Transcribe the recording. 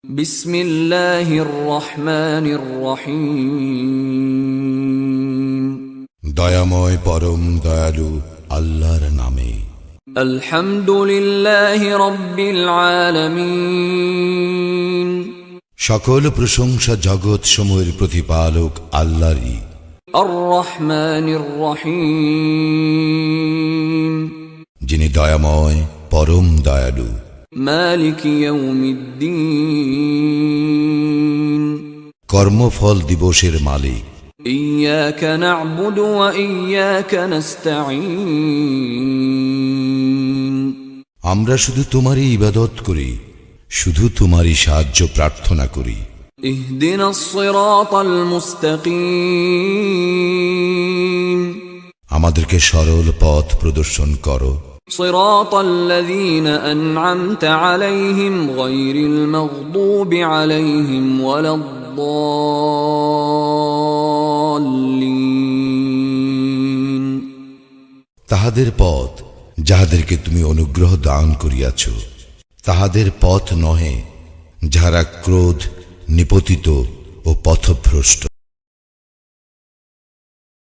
বিসমিল্লাহির রহমানির রহিম। দয়াময় পরম দয়ালু আল্লাহর নামে। আলহামদুলিল্লাহি রাব্বিল আলামিন। সকল প্রশংসা জগৎ সমূহের প্রতিপালক আল্লাহরই। আর রহমানির রহিম। যিনি দয়াময় পরম দয়ালু। মালিক ইয়াউমিদ্দিন। কর্মফল দিবসের মালিক। ইয়াকা না'বুদু ওয়া ইয়াকা নাস্তাঈন। আমরা শুধু তোমারই ইবাদত করি, শুধু তোমারই সাহায্য প্রার্থনা করি। ইহদিনাস সিরাতাল মুস্তাকিম। আমাদেরকে সরল পথ প্রদর্শন করো। সিরাতাল্লাযীনা আন'আমতা আলাইহিম গায়রিল মাগদুবি আলাইহিম ওয়ালাদ-দাল্লিন। তাহাদের পথ যাহাদেরকে তুমি অনুগ্রহ দান করিয়াছ, তাহাদের পথ নহে যাহারা ক্রোধ নিপতিত ও পথভ্রষ্ট।